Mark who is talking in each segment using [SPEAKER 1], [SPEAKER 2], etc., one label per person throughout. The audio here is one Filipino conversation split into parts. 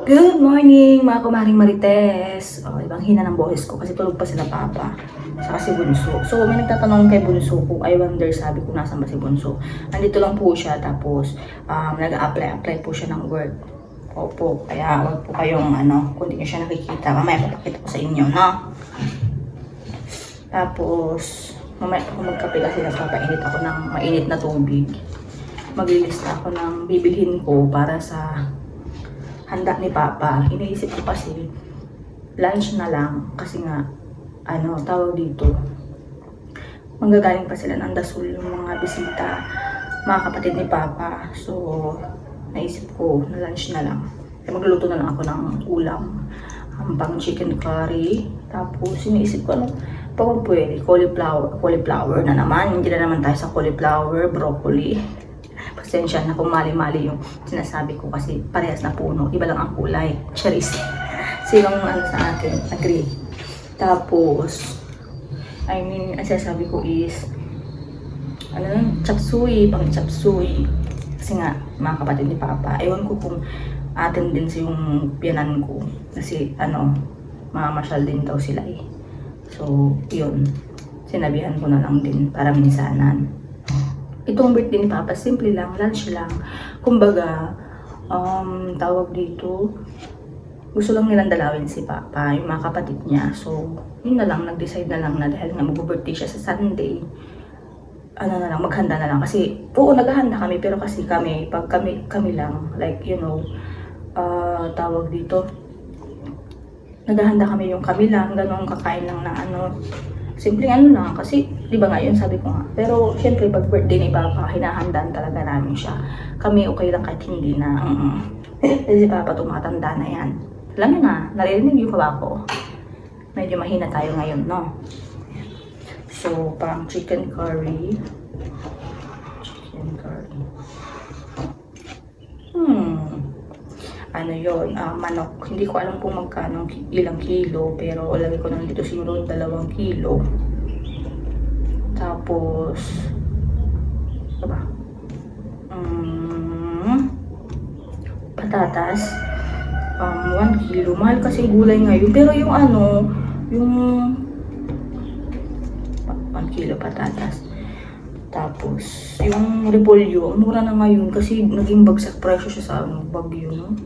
[SPEAKER 1] Good morning mga kumaring Marites. Ibang hina ng boses ko kasi tulog pa sila papa. Saka si Bunso. So may nagtatanong kay Bunso kung I wonder, sabi ko nasan ba si Bunso. Nandito lang po siya tapos nag-apply po siya ng work. Opo, kaya wag po kayong kung di niyo siya nakikita. Mamaya papakita ko sa inyo, no? Tapos mamaya kung magkape kasi nagpapainit ako ng mainit na tubig. Maglilista ako ng bibilhin ko para sa handa ni Papa. Iniisip ko kasi lunch na lang kasi nga tawag dito, manggagaling pa sila ng Dasul yung mga bisita, mga kapatid ni Papa. So naisip ko na lunch na lang. Magluluto na lang ako ng ulam, pang chicken curry. Tapos iniisip ko pag pwede, cauliflower na naman. Hindi na naman tayo sa cauliflower, broccoli. Pasensya na kung mali-mali yung sinasabi ko kasi parehas na puno, iba lang ang kulay. Charis. Sinong sa akin, agree. Tapos, ang sinasabi ko is, chop suey, pang chop suey. Kasi nga, mga kapatid ni Papa, ewan ko kung atin din sa yung piyanan ko. Kasi, mamasyal din daw sila eh. So, yun. Sinabihan ko na lang din para minsanan. Itong birthday ni Papa, simple lang, lunch lang. Kumbaga, tawag dito, gusto lang nilang dalawin si Papa, yung mga kapatid niya. So, yun na lang, nag-decide na lang na dahil nga mag-birthday siya sa Sunday, maghanda na lang. Kasi, oo, naghahanda kami, pero kasi pag kami lang, like, tawag dito, naghahanda kami yung kami lang, ganun, kakain lang na simpleng lang, kasi di ba nga yun sabi ko nga. Pero syempre pag birthday ni Papa, hinahandaan talaga namin siya. Kami okay lang kahit hindi na. Kasi si Papa tumatanda na yan. Alam niyo na, naririnig yung pa ako. Medyo mahina tayo ngayon, no? So, pang chicken curry. Chicken curry. Manok. Hindi ko alam kung magkano, ilang kilo, pero lagay ko lang dito siguro 2 kilo. Tapos, patatas, 1 kilo. Mahal kasi gulay ngayon, pero yung 1 kilo patatas. Tapos, yung repolyo, mura na ngayon kasi naging bagsak presyo siya sa bagyo, no?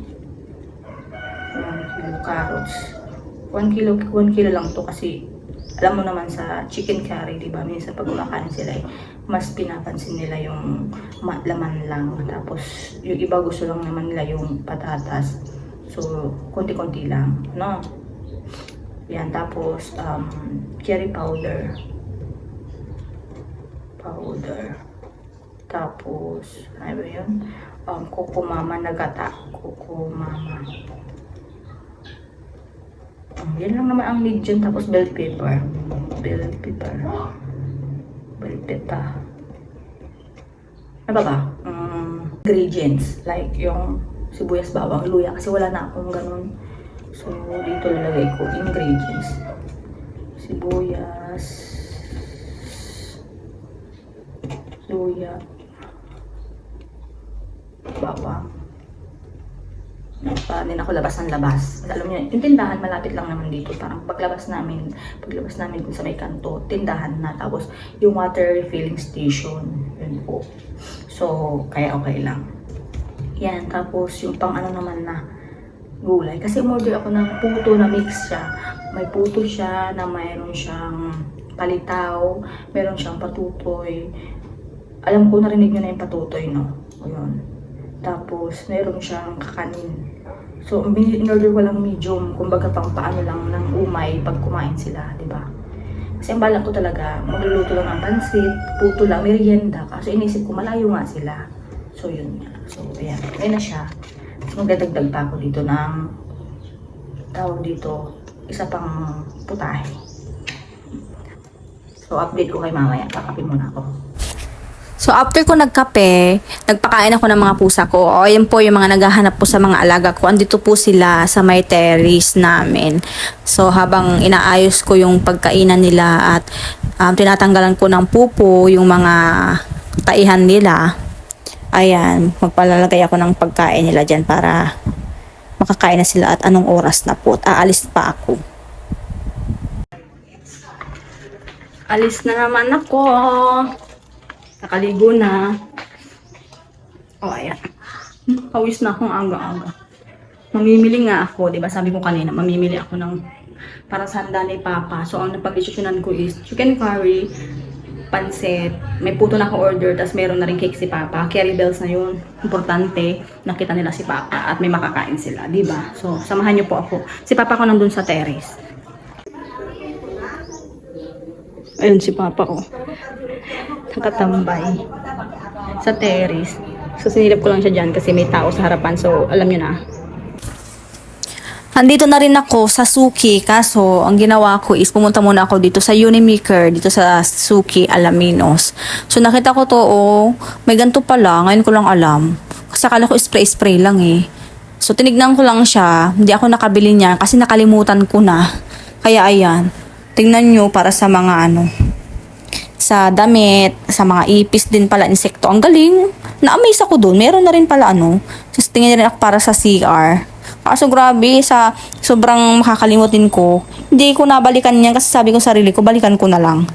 [SPEAKER 1] 1 kilo carrots. 1 kilo lang to kasi alam mo naman sa chicken curry, di ba? Minsan pag kumakain sila mas pinapansin nila yung laman lang. Tapos, yung iba gusto lang naman nila yung patatas. So, konti-konti lang, no? Yan, tapos, curry powder. Tapos, ano ba yun? Coco mama na gata. Coco mama. Yan lang naman ang need dyan. Tapos bell pepper. Ano ba? Ingredients. Like yung sibuyas, bawang, luya. Kasi wala na akong ganun. So, dito lalagay ko ingredients. Sibuyas, luya, bawang. Para din ako labas ng labas. Alam niyo, yung tindahan malapit lang naman dito. Parang paglabas namin dun sa may kanto, tindahan na. Tapos yung water refilling station, yun po. So, kaya okay lang. Yan, tapos yung pang naman na gulay. Kasi umorder ako ng puto na mix siya. May puto siya na mayroon siyang palitaw, meron siyang patutoy. Alam ko, narinig nyo na yung patutoy, no? O yun. Tapos, meron siyang kakanin. So, in-order ko lang medium, kumbaga pang paano lang ng umay pag kumain sila, di ba? Kasi ang balak ko talaga, magluluto lang ng pansit, puto lang, merienda. Kaso inisip ko, malayo nga sila. So, yun nga. So, ayan. Ayan na siya. Tapos, magdadagdag pa ako dito ng, tawag dito, isa pang putahe. So, update ko kay mamaya. Kakapin muna ako.
[SPEAKER 2] So, after ko nagkape, nagpakain ako ng mga pusa ko. O, yan po yung mga naghahanap po sa mga alaga ko. Andito po sila sa may terrace namin. So, habang inaayos ko yung pagkainan nila at tinatanggalan ko ng pupo yung mga taihan nila, ayan, magpalalagay ako ng pagkain nila dyan para makakain na sila at anong oras na po at aalis pa ako.
[SPEAKER 1] Alis na naman ako. Nakaligo na. Oh, ayan. Pawis na akong aga-aga. Mamimili nga ako, di ba? Sabi ko kanina, mamimili ako ng para sa handa ni Papa. So, ang napag-desisyonan ko is chicken curry, pansit, may puto na ako-order, tapos meron na rin cake si Papa. Carry bells na yun. Importante, nakita nila si Papa at may makakain sila, di ba? So, samahan niyo po ako. Si Papa ko nandun sa terrace. Ayun si Papa ko. Nakatambay sa terrace. So, sinilip ko lang siya dyan kasi may tao sa harapan. So, alam niyo na.
[SPEAKER 2] Andito na rin ako sa Suki, kaso ang ginawa ko is pumunta muna ako dito sa Unimaker, dito sa Suki, Alaminos. So nakita ko to, oh, may ganito pala, ngayon ko lang alam. Kasi akala ko spray-spray lang eh. So tinignan ko lang siya, hindi ako nakabili niya kasi nakalimutan ko na. Kaya ayan, tingnan nyo para sa mga sa damit, sa mga ipis din pala, insekto. Ang galing, na-amaze ako doon. Meron na rin pala Just tingnan rin ako para sa CR. Kaso grabe, sa sobrang makakalimutin ko, hindi ko nabalikan niya kasi sabi ko sarili ko, balikan ko na lang.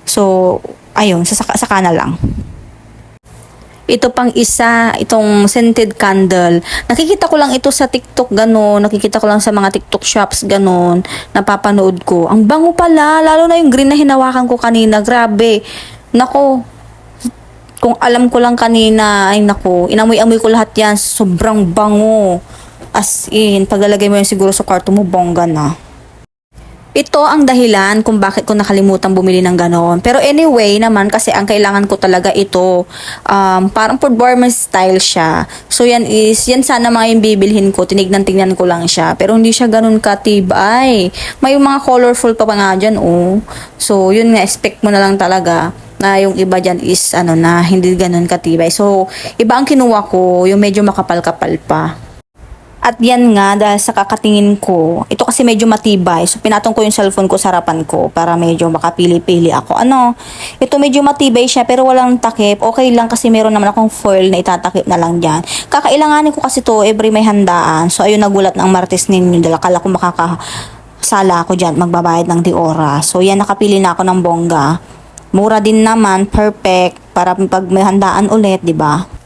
[SPEAKER 2] So, ayun, saka na lang. Ito pang isa, itong scented candle. Nakikita ko lang ito sa TikTok, gano'n. Nakikita ko lang sa mga TikTok shops, gano'n. Napapanood ko. Ang bango pala, lalo na yung green na hinawakan ko kanina. Grabe. Nako, kung alam ko lang kanina, ay nako, inamoy-amoy ko lahat yan. Sobrang bango. As in, paglalagay mo yan siguro sa kwarto mo, bongga na. Ito ang dahilan kung bakit ko nakalimutan bumili ng ganon. Pero anyway naman, kasi ang kailangan ko talaga ito, parang for warmer style siya. So yan sana mga yung bibilhin ko, tinignan-tignan ko lang siya. Pero hindi siya ganon katibay. May mga colorful pa nga dyan, oh. So yun nga, expect mo na lang talaga na yung iba dyan is na hindi ganon katibay. So iba ang kinuha ko, yung medyo makapal-kapal pa. At yan nga, dahil sa kakatingin ko, ito kasi medyo matibay. So, pinatong ko yung cellphone ko sa harapan ko para medyo makapili-pili ako. Ito medyo matibay siya pero walang takip. Okay lang kasi meron naman akong foil na itatakip na lang dyan. Kakailanganin ko kasi to every may handaan. So, ayun, nagulat ng Martes ninyo. Dahil akala ko makakasala ako dyan, magbabayad ng Diora. So, yan, nakapili na ako ng bongga. Mura din naman, perfect, para pag may handaan ulit, di ba?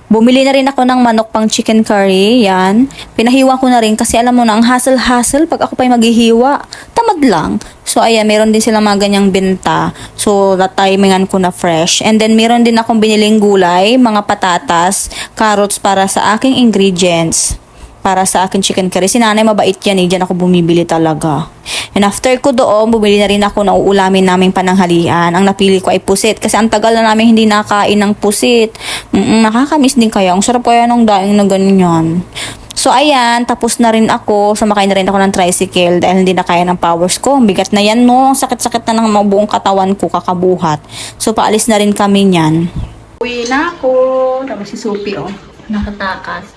[SPEAKER 2] Bumili na rin ako ng manok pang chicken curry, yan. Pinahiwa ko na rin kasi alam mo na, ang hassle-hassle pag ako pa'y maghihiwa. Tamad lang. So, ayan, meron din silang mga ganyang benta. So, na-timingan ko na fresh. And then, meron din akong biniling gulay, mga patatas, carrots para sa aking ingredients. Para sa akin chicken curry. Si nanay mabait yan eh. Diyan ako bumibili talaga. And after ko doon, bumili na rin ako ng uulamin naming pananghalian. Ang napili ko ay pusit. Kasi ang tagal na namin hindi nakain ng pusit. Nakakamiss din kaya. Ang sarap kaya ng daing na ganyan. So, ayan. Tapos na rin ako. Sumakay na rin ako ng tricycle dahil hindi na kaya ng powers ko. Ang bigat na yan, no? Ang sakit-sakit na ng buong katawan ko, kakabuhat. So, paalis na rin kami niyan.
[SPEAKER 1] Uwi na ako. Tapos si Sophie, oh. Nakatakas.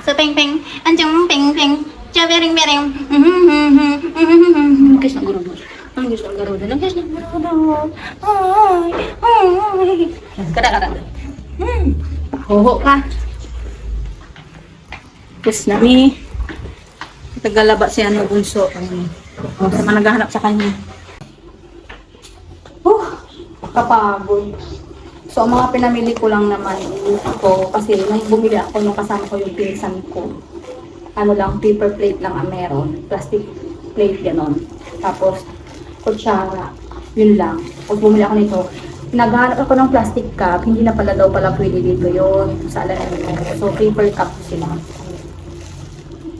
[SPEAKER 3] So ping-ping, anjong ping-ping, chabering-bering.
[SPEAKER 1] Nagkis ng garudo. Nagkis ng garudo. Nagkis ng garudo. Ay. Kada-kada. Hoho ka. Kiss na mi. Tagalaba siya ng bunso. Sama naghahanap sa kanya. Kapagod. So, ang mga pinamili ko lang naman ito kasi nung bumili ako nung kasama ko yung pinsan ko. Paper plate lang ang meron. Plastic plate, ganon. Tapos, kutsara. Yun lang. Pag bumili ako nito, naghanap ako ng plastic cup. Hindi na pala daw pwede dito yun. Sa alamin. So, paper cup sila.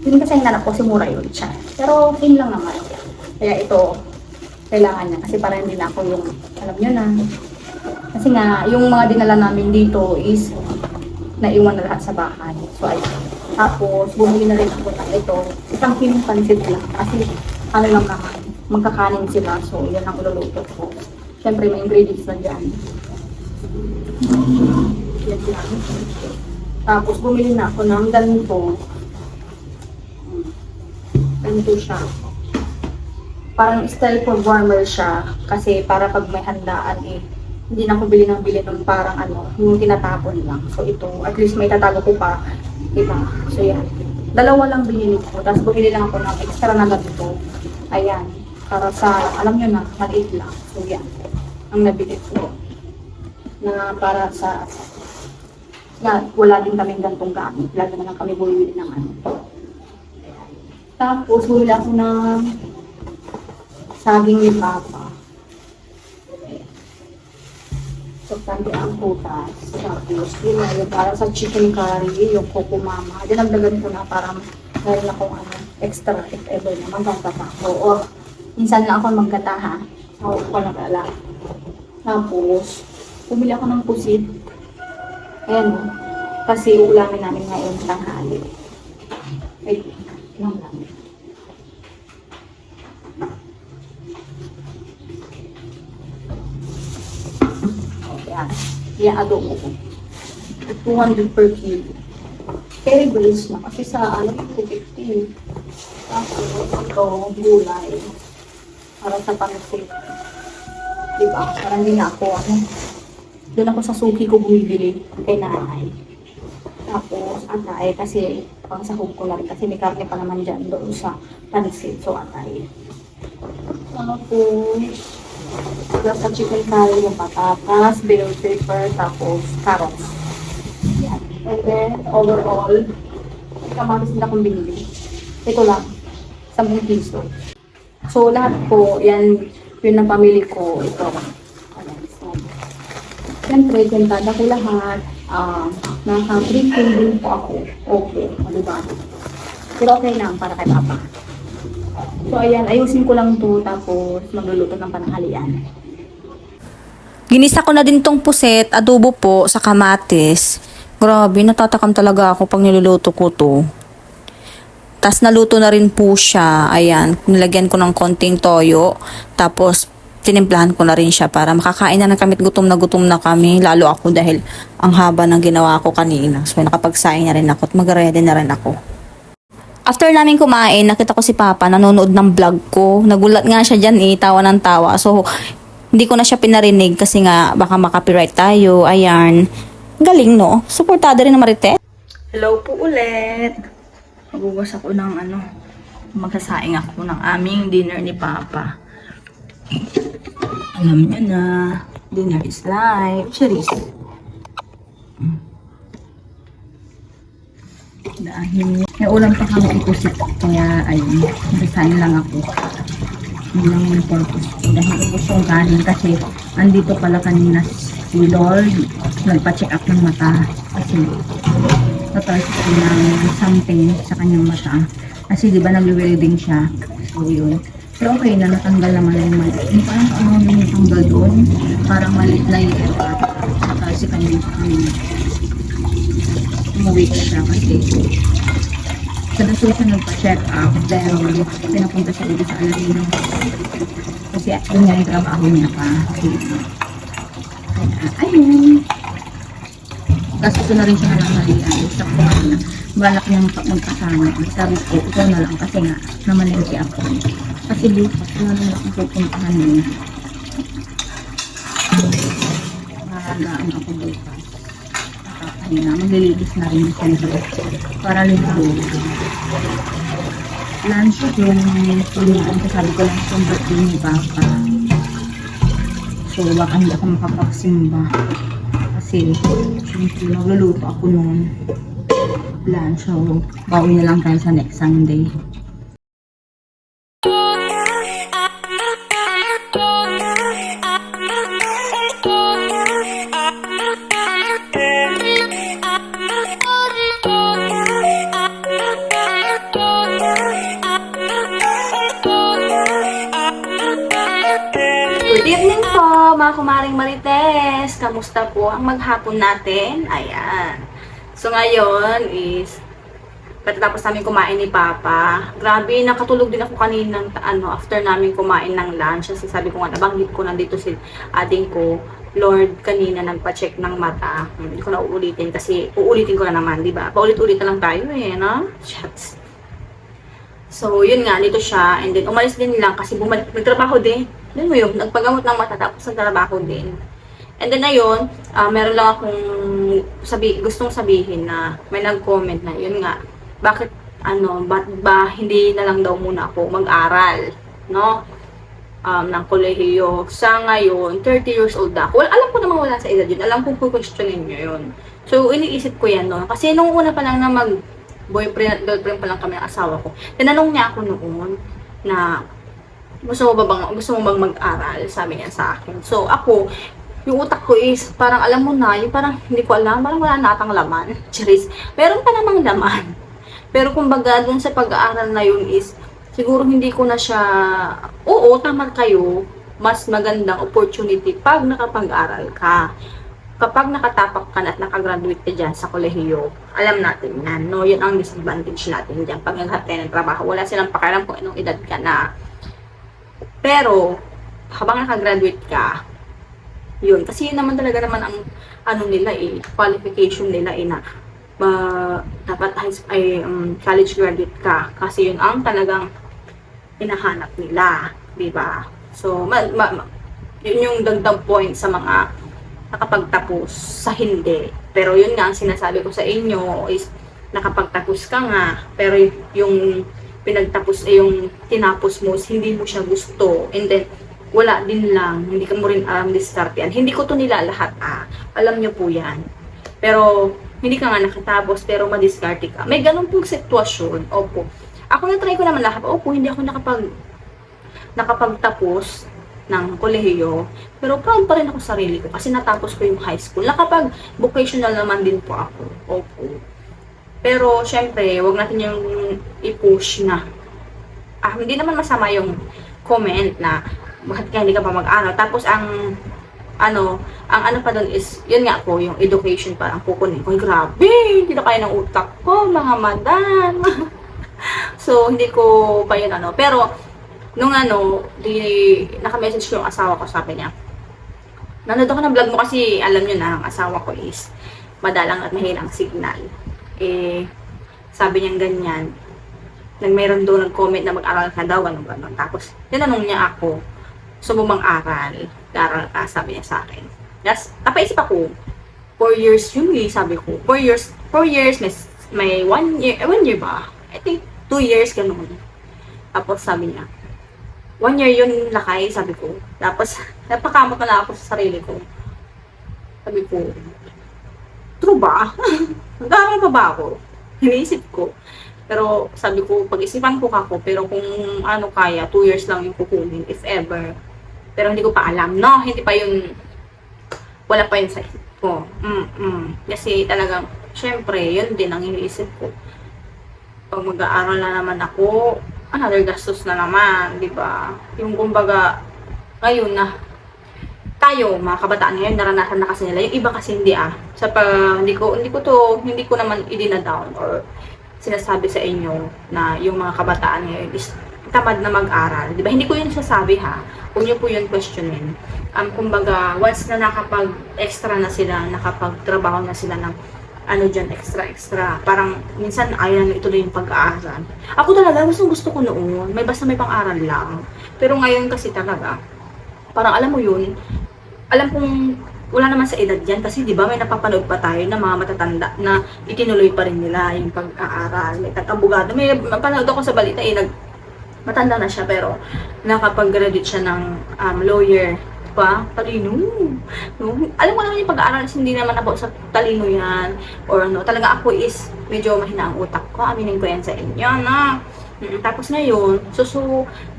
[SPEAKER 1] Yun kasi hinanap ko, si mura yun siya. Pero, yun lang naman. Kaya ito, kailangan niya. Kasi para hindi na ako yung, alam nyo na, kasi nga, yung mga dinala namin dito is naiwan na lahat sa bahay. So, ayun. Tapos, bumili na rin ako ng ito. Isang kilong pansit lang. Kasi, lang naman, magkakanin sila. So, yan ang ululuto ko. Siyempre, may ingredients na dyan. Yan lang. Tapos, bumili na ako ng ganito. Ganito siya. Parang style for warmer siya. Kasi, para pag may handaan hindi na ako bili ng parang yung tinatapon lang. So ito, at least may tatago ko pa. Diba? So yan. Dalawa lang binili ko. Tapos bumili lang ako ng extra na ganito. Ayan. Para sa, alam nyo na, maliit lang. So yan. Ang nabili ko. Na para sa, yan, wala din kaming gantong gamit. Lagi na lang kami bumili ng ano. Ayan. Tapos bumili ako ng saging ni Papa. So, kandi ang putas. Tapos, yun na yung para sa chicken curry, yung coco mama. Dinagdagan ko na para meron akong ano, extra if ever na magkakata ko. O, minsan lang ako magkataha. So, ako na pala. Tapos, bumili ako ng pusit. Ayan o. Kasi ulamin namin ngayon tanghali. Ay, lang lang. Yan, adobo ko. 200 per kilo. Very brace na. Kasi sa, 250. Tapos, ito, gulay. Para sa pansit. Diba? Parang hindi na ako, doon ako sa suki ko bumibili kay nanay. Tapos, atay. Kasi, pang sahog ko na rin. Kasi may karne pa naman dyan doon sa pansit. So, atay. Tapos, sa chicken curry, yung patatas, bell pepper, tapos carrots. Yan. And then, overall, may kamatis din akong binili. Ito lang, 10 piso. So, lahat po, yan, yun ang pamili ko. Ito. Ayan, so, siyempre, kwentada ko lahat. Naka-3 din po ako. Okay, o diba? Pero okay lang para kay Papa. So, ayan, ayusin ko lang to tapos magluluto ng panahalian.
[SPEAKER 2] Ginisa ko na din tong puset, adobo po sa kamatis. Grabe, natatakam talaga ako pag niluluto ko to. Tas naluto na rin po siya. Ayan, nilagyan ko ng konting toyo. Tapos, tinimplahan ko na rin siya para makakain na ng kamit. Gutom na kami. Lalo ako dahil ang haba ng ginawa ko kanina. So, nakapagsaing na rin ako at mag-ready na rin ako. After namin kumain, nakita ko si Papa nanonood ng vlog ko. Nagulat nga siya dyan tawa ng tawa. So, hindi ko na siya pinarinig kasi nga baka makapiright tayo. Ayan. Galing, no? Suportada rin ng Marites.
[SPEAKER 1] Hello po ulit. Magugas ako ng magsasaing ako ng aming dinner ni Papa. Alam niyo na, dinner is life. Cheers. Dahil may ulam pa kami ipusit. Kaya ayun, magsasaing lang ako. Yun lang yung purpose ko. Dahil ubos yung kanin kasi andito pala kanina si Lord. Nagpa-check up ng mata. Kasi natapos ko ng something sa kanyang mata. Kasi di ba nag-welding siya. So yun. Pero okay na, natanggal naman yung mali. Yung parang yung natanggal doon. Parang malit na yung saka si kanyang umuwi siya kasi sa daso siya nagpa-check up pero pinapunta siya dito sa Aladino kasi doon nga yung trabaho niya pa ayun tapos ito na rin siya nalang sa kumana balak niyang magkasama sabi ko ikaw na lang kasi nga namalengke ako kasi bukas na lang akong pupuntahan niya maragaan ako bukas maglililis na rin siya para ligo. Lunch yung tulingan ko sabi ko lang yung birthday ni Papa. So baka hindi ako makapagsimba kasi nagluluto ako noon lunch. So bawi na lang tayo sa next Sunday.
[SPEAKER 2] Good evening po, mga kumaring Marites. Kamusta po ang maghapon natin? Ayan. So ngayon is pagkatapos namin kumain ni Papa. Grabe, nakatulog din ako kanina after namin kumain ng lunch. Kasi sabi ko nga, nabanggit ko nandito si ading ko. Lord, kanina nagpa-check ng mata. Hindi ko na uulitin kasi uulitin ko na naman, di ba? Paulit-ulit na lang tayo no? Shots. So, yun nga, dito siya. And then, umalis din lang kasi nagtrabaho din. Doon mo yun, nagpagamot ng mata tapos nagtrabaho din. And then, ayun, meron lang akong gustong sabihin na may nag-comment na, yun nga, bakit ba't ba hindi na lang daw muna ako mag-aral, no? Ng kolehiyo. Sa ngayon, 30 years old ako. Alam ko namang wala sa edad yun. Alam ko questionin nyo yun. So, iniisip ko yan, no? Kasi nung una pa lang na boyfriend at girlfriend pa lang kami ng asawa ko, tinanong niya ako noon na gusto mo bang mag-aral? Sabi niya sa akin. So, ako, yung utak ko is, parang alam mo na, yung parang hindi ko alam, parang wala natang laman. Charis. Meron pa namang laman. Pero kumbaga, dun sa pag-aaral na yun is, siguro hindi ko na siya, oo, tama kayo, mas magandang opportunity pag nakapag-aral ka. Kapag nakatapak ka na at nakagraduate ka dyan sa kolehiyo, alam natin yan, no? Yun ang disadvantage natin dyan. Pag naghanap tayo ng trabaho, wala silang pakialam kung anong edad ka na. Pero, habang nakagraduate ka, yun. Kasi yun naman talaga naman ang nila qualification nila na dapat college graduate ka. Kasi yun ang talagang hinahanap nila. Diba? So, yun yung dagdag point sa mga nakapagtapos sa hindi. Pero yun nga, ang sinasabi ko sa inyo is nakapagtapos ka nga, pero yung pinagtapos yung tinapos mo is hindi mo siya gusto. And then, wala din lang. Hindi ka mo rin alam diskartean. Hindi ko to nilalahat Alam nyo po yan. Pero, hindi ka nga nakatapos, pero madiskarte ka. May ganun pong sitwasyon. Opo. Ako na-try ko naman lahat. Opo, hindi ako nakapagtapos ng kolehiyo, pero proud pa rin ako sa sarili ko kasi natapos ko yung high school. Nakapag-vocational naman din po ako. Opo. Pero, syempre, wag natin yung i-push na. Hindi naman masama yung comment na bakit kaya hindi ka pa mag-aral. Tapos, ang ano pa doon is, yun nga po, yung education pa ang kukunin ko. Grabe, hindi na kaya ng utak ko, mga madam. So, hindi ko pa yun Pero, nung naka-message ko yung asawa ko, sabi niya, nanood ako ng vlog mo kasi alam nyo na, ang asawa ko is madalang at mahilang signal. Sabi niya ganyan, mayroon doon nag-comment na mag-aral ka daw, gano'n. Tapos, tinanong niya ako, gusto mo mang-aral? Aral ka, sabi niya sa akin. Yes, napaisip ako, 4 years yun sabi ko. 4 years, may 1 year ba? I think 2 years, gano'n. Tapos sabi niya, 1 year yun lakay, sabi ko. Tapos, napakamot na lang ako sa sarili ko. Sabi ko, true ba? Nag-aaral pa ba ako? Hiniisip ko. Pero, sabi ko, pag-isipan ko kako, pero kung kaya, 2 years lang yung kukunin, if ever. Pero hindi ko pa alam, no? Hindi pa yun, wala pa yun sa isip ko. Kasi talagang, syempre, yun din ang iniisip ko. Pag mag-aaral na naman ako, another gastos na naman, di ba? Yung kumbaga, ngayon na, tayo, mga kabataan ngayon, naranasan na kasi nila. Yung iba kasi hindi hindi ko naman idina-down or sinasabi sa inyo na yung mga kabataan ngayon is tamad na mag-aral. Di ba? Hindi ko yun sasabi Huwag niyo po yun questionin. Kumbaga, once na nakapag-extra na sila, nakapag-trabaho na sila ng extra. Parang, minsan, ayaw na ituloy yung pag-aaral. Ako talaga, gusto ko noon. Basta may pang-aral lang. Pero ngayon kasi talaga, parang alam mo yun, alam kong wala naman sa edad yan. Kasi di ba may napapanood pa tayo na mga matatanda na itinuloy pa rin nila yung pag-aaral. May abogado. May napanood ako sa balita, matanda na siya, pero nakapag-graduate siya ng lawyer. Talino. No? Alam mo naman yung pag-aaral, hindi naman ako sa talino yan. Or talaga ako is medyo mahina ang utak ko. Aminin ko yan sa inyo, na. Tapos ngayon,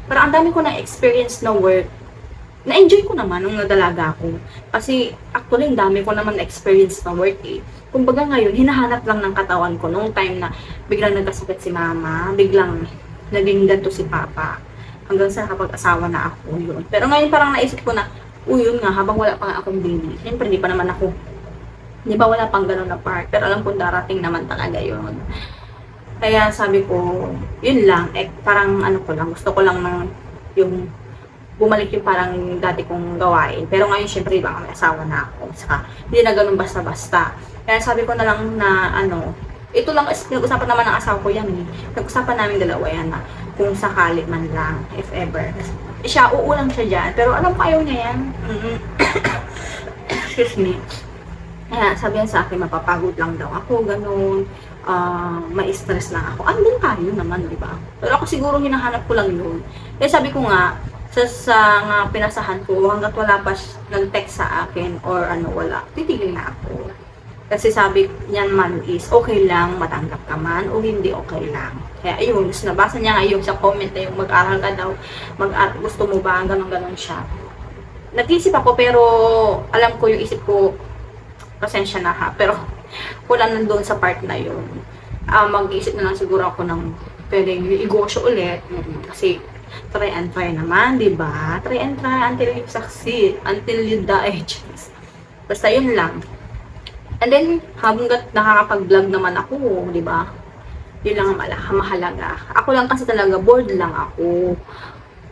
[SPEAKER 2] parang ang dami ko na experience na work. Na-enjoy ko naman nung nadalaga ko. Kasi actually, ang dami ko naman experience na work Kumbaga ngayon, hinahanap lang ng katawan ko nung time na biglang nagkasakit si mama, biglang naging ganito si papa. Hanggang sa nakapag-asawa na ako yun. Pero ngayon parang naisip ko na, yun nga, habang wala pa nga akong baby. Siyempre, di pa naman ako, di ba wala pang ganun na part. Pero alam kong darating naman talaga yun. Kaya sabi ko, yun lang. Parang gusto ko lang yung bumalik yung parang dati kong gawain. Pero ngayon, siyempre, iba may asawa na ako. Saka, hindi na ganun basta-basta. Kaya sabi ko na lang na, ito lang, nag-usapan naman ng asawa ko yan Nag-usapan namin dalawa yan na kung sakali man lang, if ever. Siya, uulang siya dyan. Pero alam ko, ayaw niya yan. Excuse me. Kaya sabi yan sa akin, mapapagod lang daw ako, ganun. ma-stress na ako. Andun tayo naman, di ba? Pero ako siguro hinahanap ko lang yun. Kaya sabi ko nga, sa nga pinasahan ko, hanggat wala pa nag-text sa akin or wala, titigil na ako. Kasi sabi niyan man is, okay lang, matanggap ka man, o hindi okay lang. Kaya ayun, nabasa niya nga yung sa comment na yung mag-aral ka daw, gusto mo ba, ganun-ganun siya. Nag-isip ako, pero alam ko yung isip ko, pasensya na ha, pero wala nandun sa part na yun. Mag-iisip na lang siguro ako ng pwedeng i-negosyo ulit, kasi try and try naman, di ba? Try and try until you succeed, until you die. Basta yun lang. And then, hanggat nakakapag-vlog naman ako, di ba? Yun lang ang mahalaga. Ako lang kasi talaga, bored lang ako.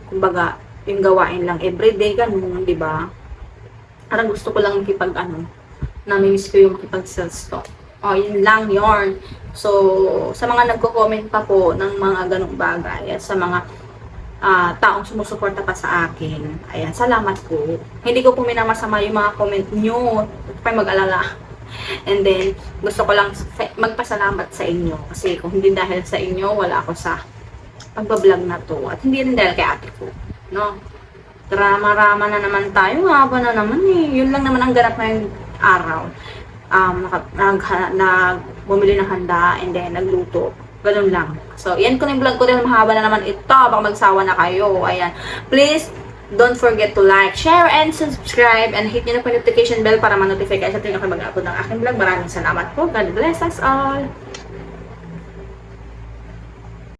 [SPEAKER 2] Kumbaga, yung gawain lang everyday, ganun, di ba? Parang gusto ko lang namimiss ko yung makipag-sales talk. Yun lang, yun. So, sa mga nagko-comment pa po ng mga ganung bagay, at sa mga taong sumusuporta pa sa akin, ayan, salamat po. Hindi ko po minamasama yung mga comment nyo. Huwag kayo mag-alala. And then, gusto ko lang magpasalamat sa inyo. Kasi kung hindi dahil sa inyo, wala ako sa pagbablog na to. At hindi rin dahil kay ate ko. No? Drama-rama na naman tayo. Haba na naman eh. Yun lang naman ang ganap ngayong araw. Bumili ng handa and then nagluto. Ganun lang. So, yan ko na yung vlog ko dahil mahaba na naman ito. Baka magsawa na kayo. Ayan. Please, don't forget to like, share, and subscribe. And hit nyo na po yung notification bell para ma-notify kayo sa tuwing ako mag-upload ng aking vlog. Maraming salamat po. God bless us all.